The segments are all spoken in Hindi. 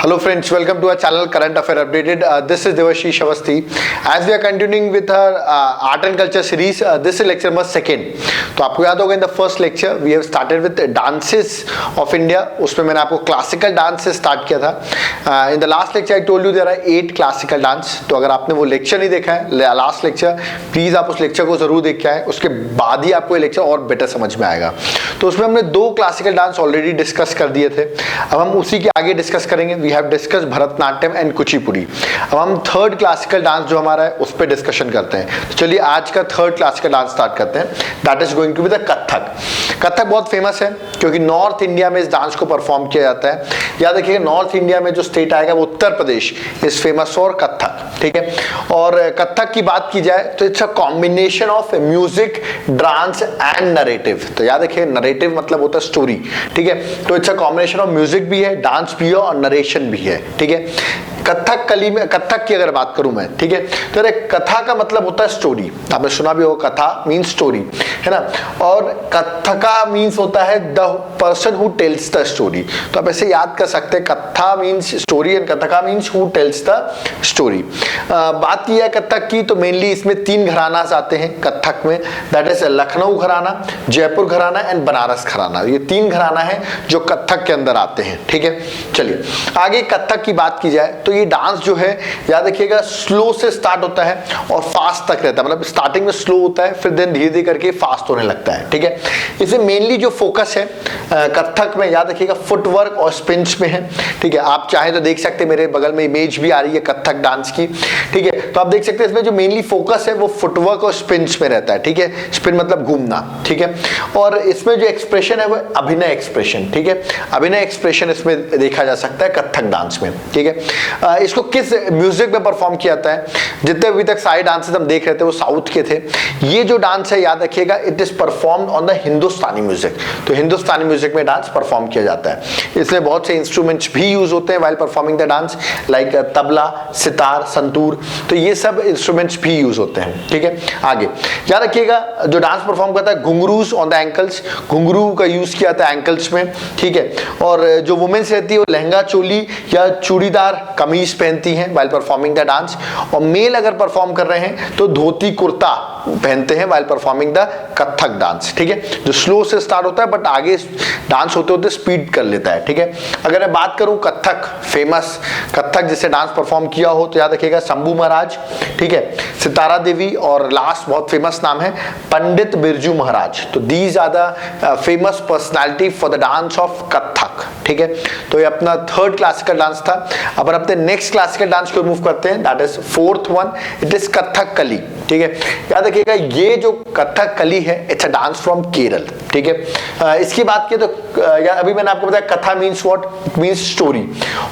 Hello friends, welcome to our channel Current Affair Updated. This is Devashish Awasthi. As we are continuing with our art and culture series, this is lecture number 2. तो आपको याद होगा in the first lecture we have started with dances of India. उसमें मैंने आपको classical dance से start किया था. In the last lecture I told you there are 8 classical dance. तो अगर आपने वो lecture नहीं देखा है last lecture, please आप उस lecture को जरूर देख के आए. उसके बाद ही आपको ये lecture और better समझ में आएगा. तो उसमें हमने 2 classical dance already discuss कर दिए थे. अब हम उसी के आगे डिस्कस करेंगे. We have discuss Bharatanatyam and Kuchipudi. अब हम थर्ड क्लासिकल डांस जो हमारा है उस पर डिस्कशन करते हैं. तो चलिए आज का थर्ड क्लासिकल डांस स्टार्ट करते हैं. That is going to be the Kathak. Kathak बहुत फेमस है क्योंकि नॉर्थ इंडिया में इस डांस को परफॉर्म किया जाता है. याद रखिएगा नॉर्थ इंडिया में जो स्टेट आएगा वो Uttar Pradesh is famous for Kathak. ठीक है. और कथक की बात की जाए तो it's a combination of music, dance and narrative. तो याद रखिए नरेटिव मतलब होता है स्टोरी. ठीक है. तो it's a combination of music भी है, डांस भी है और नरेशन भी है. ठीक है. कथक कली में कथक की अगर बात करूं मैं, ठीक है, तो कथा का मतलब होता है स्टोरी. आपने सुना भी होगा कथा मींस स्टोरी, है ना. और कथका मींस होता है the person who tells the story. तो आप ऐसे याद कर सकते हैं katha means story and Kathaka means who tells the story. बात की है कथक की तो मेनली इसमें 3 घराना आते हैं कथक में. दैट इज लखनऊ घराना, जयपुर घराना एंड बनारस घराना. ये 3 घराना है जो कथक के अंदर आते हैं. ठीक है. चलिए आगे कथक की बात की जाए तो ये डांस जो है याद रखिएगा स्लो से स्टार्ट होता है और फास्ट तक रहता है. मतलब स्टार्टिंग में स्लो होता है फिर धीरे धीरे करके फास्ट होने लगता है. ठीक है. इसमें मेनली जो फोकस है कथक में याद रखिएगा फुटवर्क और स्पिन्स में है. ठीक है. आप चाहे तो देख सकते हैं मेरे बगल में इमेज भी आ रही है कथक डांस की. ठीक है. तो आप देख सकते हैं इसमें जो मेनली फोकस है वो फुटवर्क और स्पिन्स में रहता है. ठीक है. स्पिन मतलब घूमना. ठीक है. और इसमें जो एक्सप्रेशन है वो अभिनय एक्सप्रेशन. ठीक है. अभिनय एक्सप्रेशन इसमें देखा जा सकता है कथक डांस में. ठीक है. इसको किस म्यूजिक में परफॉर्म किया जाता है? जितने अभी तक सारे डांसेस हम देख रहे थे वो साउथ के थे. ये जो डांस है याद रखिएगा it is performed on the Hindustani music. तो हिंदुस्तानी म्यूजिक में डांस परफॉर्म किया जाता है. इसमें बहुत से इंस्ट्रूमेंट्स भी यूज होते हैं while performing the dance like tabla, sitar, santoor. तो ये सब इंस्ट्रूमेंट्स भी यूज होते हैं. ठीक है. आगे याद रखिएगा जो डांस परफॉर्म करता है घुंघरूस ऑन द एंकल्स. घुंघरू का यूज किया जाता है एंकल्स में. ठीक है. और जो वुमेन्स रहती है वो लहंगा चोली या चूड़ीदार कमीज पहनती हैं व्हाइल परफॉर्मिंग द डांस. और मेल अगर परफॉर्म कर रहे हैं तो धोती कुर्ता पहनते हैं while performing the Kathak dance. ठीक है. जो स्लो से स्टार्ट होता है बट आगे डांस होते होते स्पीड कर लेता है. ठीक है. अगर मैं बात करूं कथक फेमस कथक जिसे डांस परफॉर्म किया हो तो याद रखिएगा शंभू महाराज. ठीक है. सितारा देवी और लास्ट बहुत फेमस नाम है पंडित बिरजू महाराज. तो these are the famous personality for the dance of Kathak. ठीक है. तो ये अपना थर्ड क्लासिकल डांस था. अब अपने नेक्स्ट क्लासिकल डांस को मूव करते हैं. That is fourth one. It is Kathak कली. ठीक है. याद रखिएगा ये जो कथक कली है it's a dance from Kerala. ठीक है. इसकी बात की तो अभी मैंने आपको बताया कथा मींस व्हाट मींस स्टोरी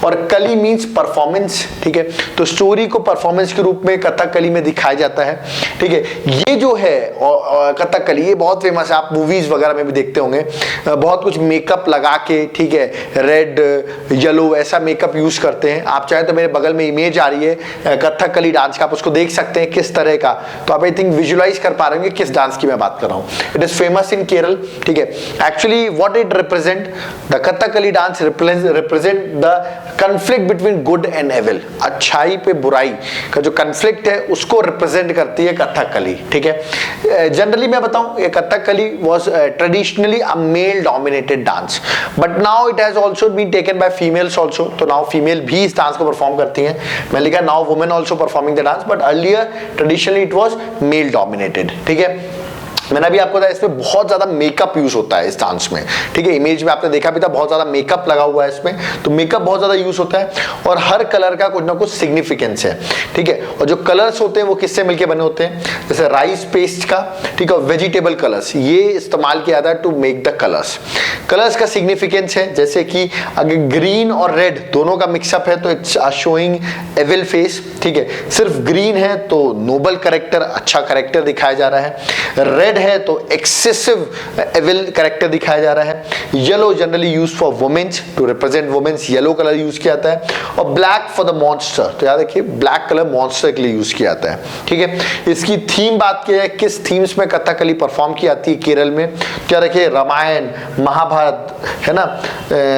और कली मींस परफॉर्मेंस. ठीक है. तो स्टोरी को परफॉर्मेंस के रूप में कथक कली में दिखाया जाता है. ठीक है. ये जो है कथक कली ये बहुत फेमस है. आप मूवीज वगैरह में भी देखते होंगे. बहुत कुछ मेकअप लगा के, ठीक है, रेड येलो ऐसा मेकअप यूज करते हैं. आप चाहे तो मेरे बगल में इमेज आ रही है कथक कली डांस का. आप उसको देख सकते हैं किस तरह का. तो आप आई थिंक विजुअलाइज कर पा रहे होंगे किस डांस की मैं बात कर रहा हूँ. It is famous in Kerala. ठीक है. Actually what it represent the Kathakali dance represent the conflict between good and evil. अच्छाई पे बुराई का जो कॉन्फ्लिक्ट है उसको रिप्रेजेंट करती है कथक कली. ठीक है. जनरली मैं बताऊं ये Kathakali was traditionally a male dominated dance but now it has also been taken by females also. तो नाउ फीमेल भी इस डांस को परफॉर्म करती हैं. मैं लिखा now women also performing the dance but earlier traditionally it was male dominated. ठीक है. मैंने अभी आपको बताया इसमें बहुत ज्यादा मेकअप यूज होता है इस डांस में. ठीक है. इमेज में आपने देखा भी था बहुत ज्यादा मेकअप लगा हुआ है इसमें. तो मेकअप बहुत ज्यादा यूज होता है और हर कलर का कुछ ना कुछ सिग्निफिकेंस है. ठीक है. और जो कलर्स होते हैं वो किससे मिलके बने होते हैं? जैसे राइस पेस्ट का, ठीक है, वेजिटेबल कलर्स ये इस्तेमाल किया जाता है to make the colours. Colours का सिग्निफिकेंस है जैसे कि अगर ग्रीन और रेड दोनों का मिक्सअप है तो इट्स शोइंग एविल फेस. ठीक है. सिर्फ ग्रीन है तो नोबल कैरेक्टर, अच्छा कैरेक्टर दिखाया जा रहा है. रेड रेड है तो एक्सेसिव एविल कैरेक्टर दिखाया जा रहा है। Yellow generally use for womens, to represent womens yellow colour use किया जाता है। और ब्लैक फॉर द मॉन्स्टर, तो याद रखिए ब्लैक कलर मॉन्स्टर के लिए यूज किया जाता है। ठीक है, इसकी थीम बात की जाए, किस थीम्स में कथकली परफॉर्म की जाती है केरल में, क्या रखिए रामायण, महाभारत है ना,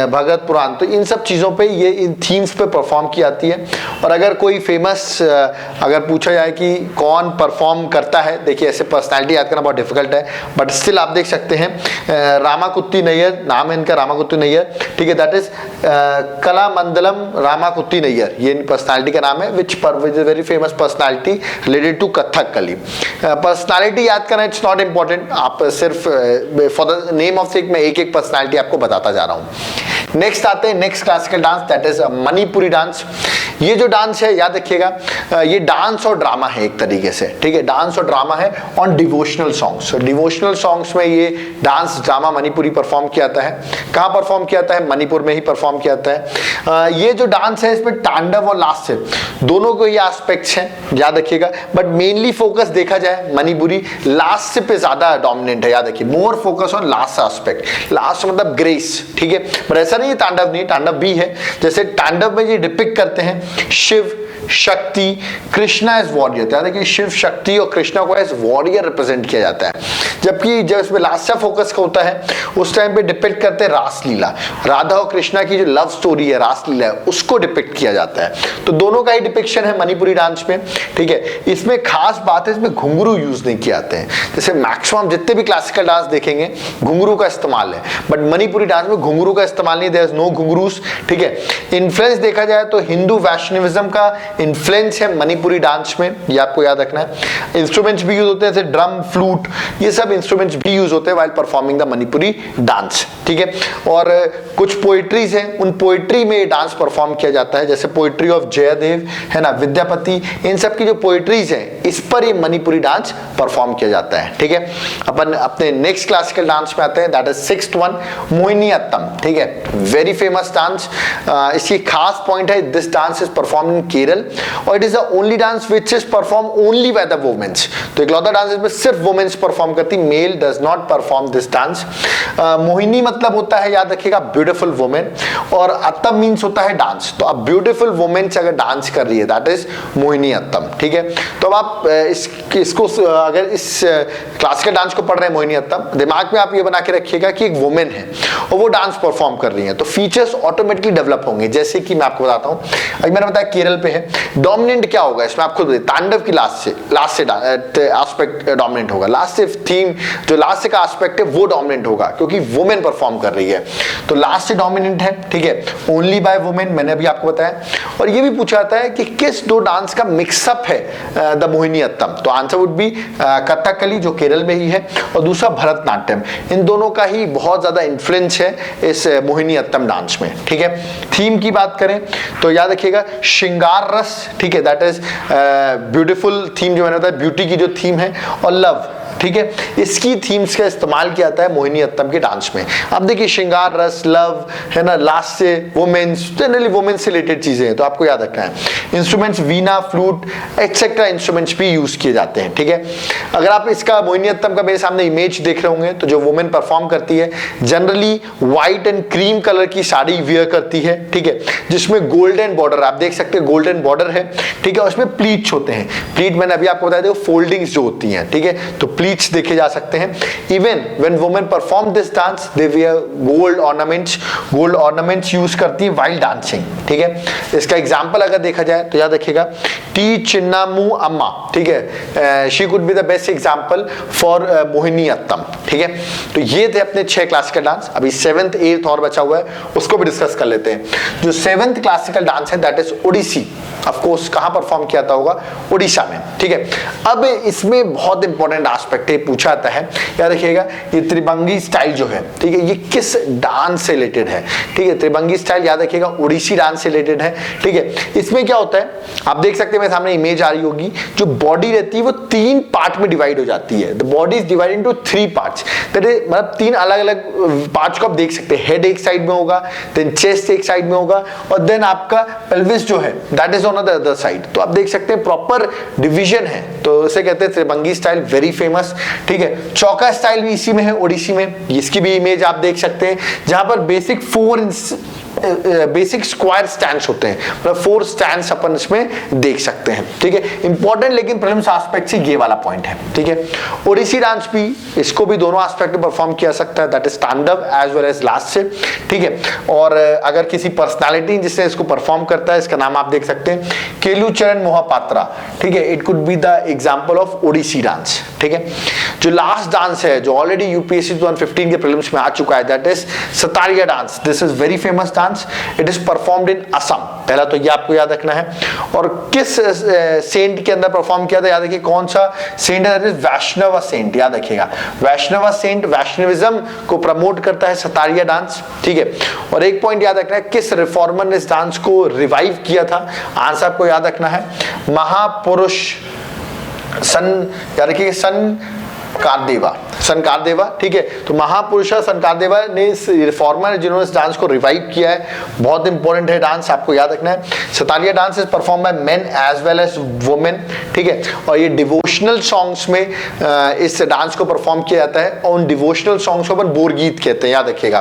भगत पुराण, तो इन सब चीजों पे ये इन थीम्स पे परफॉर्म की जाती है। और अगर कोई फेमस अगर पूछा जाए कि कौन परफॉर्म करता है, देखिए ऐसे पर्सनालिटी याद करना बहुत डिफिकल्ट है, बट स्टिल आप देख सकते हैं रामाकुत्ती नैयर, नाम है इनका रामाकुत्ती नैयर। ठीक है, दैट इज कलामंडलम रामाकुत्ती नैयर, ये पर्सनालिटी का नाम है, which very famous personality related to Kathakali. Personality याद करना इट्स नॉट इंपॉर्टेंट, आप सिर्फ for the name of sake मैं एक एक पर्सनालिटी आपको बताता जा रहा हूं। नेक्स्ट आते हैं next classical dance, that is Manipuri dance. ये जो डांस है याद रखिएगा, ये डांस और ड्रामा है एक तरीके से। ठीक है, डांस और ड्रामा है on devotional songs. Devotional songs में ये डांस ड्रामा मणिपुरी परफॉर्म किया जाता है। कहाँ परफॉर्म किया जाता है? मणिपुर में ही परफॉर्म किया जाता है। ये जो डांस है इसमें तांडव और लास्य दोनों को ये एस्पेक्ट्स हैं, याद रखिएगा, बट मेनली फोकस देखा जाए मणिपुरी लास्य पे ज्यादा डोमिनेंट है। याद रखिए more focus on last aspect, last मतलब ग्रेस। ठीक है, पर ऐसा नहीं है तांडव नहीं, तांडव भी है। जैसे तांडव में ये डिपिक्ट करते हैं शिव, शक्ति, कृष्णा एज वॉरियर। याद रखिए शिव, शक्ति और कृष्णा को एज वॉरियर रिप्रेजेंट किया जाता है। जबकि जब इसमें लास्ट फोकस होता है उस टाइम पे डिपिक्ट करते हैं रासलीला, राधा और कृष्णा की जो लव स्टोरी है रासलीला है उसको डिपिक्ट किया जाता है। तो दोनों का ही डिपिक्शन है मणिपुरी डांस में। ठीक है, इसमें खास बात है इसमें घुंघरू यूज नहीं किए जाते हैं। जैसे मैक्सिमम जितने भी क्लासिकल डांस देखेंगे घुंघरू का इस्तेमाल है, बट मणिपुरी डांस में घुंघरू का इस्तेमाल नहीं, देयर इज नो घुंघरूस। ठीक है, इन्फ्लुएंस देखा जाए तो हिंदू वैष्णविज्म का इन्फ्लुएंस है मणिपुरी डांस में, ये आपको याद रखना है। इंस्ट्रूमेंट्स भी यूज होते हैं जैसे ड्रम, फ्लूट, ये सब इंस्ट्रूमेंट्स भी यूज होते हैं while performing the Manipuri dance. ठीक है, और कुछ पोइट्रीज हैं, उन पोइट्री में डांस परफॉर्म किया जाता है, जैसे पोइट्री ऑफ जयदेव है ना, विद्यापति, इन सब की जो पोइट्रीज हैं इस पर ये मणिपुरी डांस परफॉर्म किया जाता है। ठीक है, अपन अपने नेक्स्ट क्लासिकल डांस में आते हैं, that is sixth one, Mohiniyattam. ठीक है, वेरी फेमस डांस। इसकी खास पॉइंट है this dance is perform in Kerala और it is the only dance which is perform only by the womens. तो इकलौता डांस इसमें सिर्फ वुमेन्स परफॉर्म करती, male does not perform this dance. Mohini मतलब होता है याद रखिएगा ब्यूटीफुल वुमेन, और अत्तम मीन्स होता है डांस। तो अब ब्यूटीफुल वुमेन अगर डांस कर रही है दैट इज मोहिनीअट्टम। ठीक है, तो अब आप इसको अगर इस क्लासिकल डांस को पढ़ रहे हैं मोहिनीअट्टम, दिमाग में आप ये बना के रखिएगा कि एक वुमेन है और वो डांस परफॉर्म कर रही है, तो फीचर्स ऑटोमेटिकली डेवलप होंगे। जैसे कि मैं आपको बताता हूँ, अभी मैंने बताया केरल पे है, डोमिनेंट क्या होगा इसमें आप खुद बताइए। तांडव की लास्ट से एस्पेक्ट डोमिनेंट होगा, लास्ट से थीम जो लास्ट का एस्पेक्ट है वो डोमिनेंट होगा क्योंकि वुमेन परफॉर्म कर रही है, तो लास्ट से डोमिनेंट है। ठीक है, ओनली बाय वुमेन मैंने अभी आपको बताया। और ये भी पूछा जाता है कि किस दो डांस का मिक्सअप है द मोहिनीअट्टम, तो आंसर वुड बी कथकली जो केरल में ही है, और दूसरा भरतनाट्यम। इन दोनों का ही बहुत ज्यादा इन्फ्लुएंस है इस मोहिनीअट्टम डांस में। ठीक है, थीम की बात करें तो याद रखिएगा श्रृंगार रस। ठीक है, दैट इज ब्यूटीफुल थीम जो मैंने बताया, ब्यूटी की जो थीम है, और लव। ठीक है, इसकी थीम्स का इस्तेमाल किया जाता है मोहिनीअट्टम के डांस में। अब देखिए श्रृंगार रस, लव है ना, लास्ट से वुमेन्स, जनरली वुमेन्स से रिलेटेड चीजें हैं, तो आपको याद रखना है। इंस्ट्रूमेंट्स वीणा, फ्लूट एक्सेट्रा इंस्ट्रूमेंट्स भी यूज किए जाते हैं। ठीक है, अगर आप इसका मोहिनीअट्टम का मेरे सामने इमेज देख रहे होंगे तो जो वुमेन परफॉर्म करती है generally white and cream colour की साड़ी वियर करती है। ठीक है, जिसमें गोल्डन बॉर्डर आप देख सकते हैं, गोल्डन बॉर्डर है। ठीक है, उसमें प्लीट्स होते हैं। प्लीट मैंने अभी आपको बताया था फोल्डिंग्स जो होती हैं। ठीक है, तो प्लीट्स देखे जा सकते हैं। Even when women perform this dance they wear gold ornaments use करती है व्हाइल डांसिंग। ठीक है, इसका एग्जांपल अगर देखा जाए तो याद रखिएगा टी चिन्नामू अम्मा। ठीक है, she could be the best example for Mohiniyattam. ठीक है, तो ये थे अपने 6 क्लासिकल डांस। अभी 7th 8th और बचा हुआ है, उसको भी डिस्कस कर लेते हैं। जो 7th क्लासिकल डांस है that is Odissi. Of course कहां परफॉर्म किया था होगा? उड़ीसा में। ठीक है, अब इसमें बहुत इंपॉर्टेंट एस्पेक्ट पूछा जाता है, याद रखिएगा ये त्रिभंगी स्टाइल जो है, ठीक है, ये किस डांस से रिलेटेड है? ठीक है, त्रिभंगी स्टाइल याद रखिएगा ओडिसी डांस से रिलेटेड है। ठीक है, इसमें क्या होता है आप देख सकते हैं, मेरे सामने इमेज आ रही होगी, जो बॉडी रहती है वो 3 पार्ट में डिवाइड हो जाती है। The body is divided into 3 parts, that is मतलब 3 अलग अलग पार्ट्स को आप देख सकते हैं। हेड एक साइड में होगा, देन चेस्ट एक साइड में होगा, और देन आपका पेल्विस जो है that is on the other side. तो आप देख सकते हैं प्रॉपर डिवीजन है, तो इसे कहते हैं त्रिभंगी स्टाइल, वेरी फेमस। ठीक है, चौका स्टाइल भी इसी में है, ओडिसी में। इसकी भी इमेज आप देख सकते हैं, जहां पर बेसिक स्क्वायर स्टैंड्स होते हैं, मतलब 4 स्टैंड्स अपन इसमें देख सकते हैं। ठीक है, इंपॉर्टेंट लेकिन प्रीलिम्स एस्पेक्ट से ये वाला पॉइंट है। ठीक है, ओडिसी डांस भी, इसको भी दोनों एस्पेक्ट में परफॉर्म किया सकता है, that is stand-up as well as last से। ठीक है, और अगर किसी पर्सनालिटी जिससे इसको परफॉर्म करता है, इसका नाम आप देख सकते हैं केलुचरण मोहापात्रा। ठीक है, it could be the example of Odissi dance. ठीक है, जो लास्ट डांस है जो ऑलरेडी यूपीएससी 2015 के प्रीलिम्स में आ चुका है, that is Sattriya dance. This is very famous dance, it is performed in Assam. पहला तो ये आपको याद रखना है। और किस सेंट के अंदर परफॉर्म किया था, याद रखिए कौन सा सेंट है, दैट इज वैष्णव सेंट। याद रखिएगा, वैष्णव सेंट वैष्णविज्म को प्रमोट करता है सतारिया डांस। ठीक है, और एक पॉइंट याद रखना है, किस रिफॉर्मर ने इस डांस को रिवाइव किया था, आंसर आपको याद रखना है महापुरुष याद रखिए सनकारदेवा। ठीक है, तो महापुरुष सनकारदेवा ने इस रिफॉर्मर जिन्होंने इस डांस को रिवाइव किया है, बहुत इंपॉर्टेंट है डांस, आपको याद रखना है। Sattriya dance is perform by men as well as women. ठीक है, और ये डिवोशनल सॉन्ग्स में इस डांस को परफॉर्म किया जाता है, और उन डिवोशनल सॉन्ग्स को अपन बोरगीत कहते हैं, याद रखिएगा।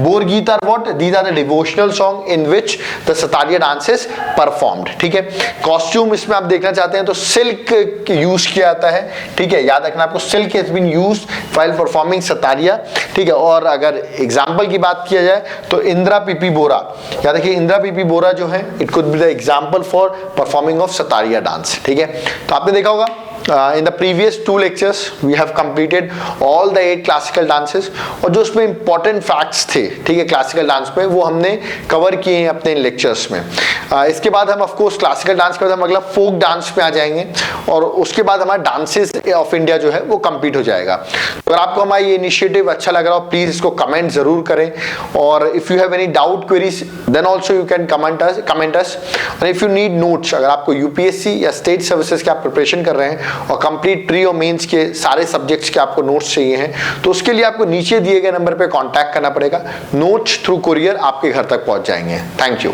Borgeet are what, these are the devotional song in which the Sattriya dance is performed. ठीक है, कॉस्ट्यूम इसमें आप देखना चाहते हैं तो सिल्क यूज किया जाता है। ठीक है, याद रखना आपको, silk has been used while performing Sakariya. ठीक है, और अगर एग्जाम्पल की बात किया जाए तो इंदिरा पीपी बोरा, याद रखिए इंदिरा पीपी बोरा जो है, it could be the example for performing of Sattriya dance. ठीक है, तो आपने देखा होगा in the previous 2 lectures we have completed all the 8 classical dances, और जो उसमें important facts थे, ठीक है, क्लासिकल डांस में, वो हमने कवर किए हैं अपने लेक्चर्स में। इसके बाद हम ऑफ कोर्स क्लासिकल डांस के बाद हम अगला फोक डांस पे आ जाएंगे, और उसके बाद हमारा डांसेस ऑफ इंडिया जो है वो कंप्लीट हो जाएगा। तो अगर आपको हमारा ये इनिशिएटिव अच्छा लग रहा हो, प्लीज इसको कमेंट जरूर करें, और if you have any doubt queries then also you can comment us. और इफ यू नीड नोट्स, अगर आपको यूपीएससी या स्टेट सर्विसेज की आप प्रिपरेशन कर रहे हैं और कंप्लीट प्री और मेंस के सारे सब्जेक्ट्स के आपको नोट्स चाहिए हैं, तो उसके लिए आपको नीचे दिए गए नंबर पे कांटेक्ट करना पड़ेगा। नोट्स थ्रू कुरियर आपके घर तक पहुंच जाएंगे। Thank you.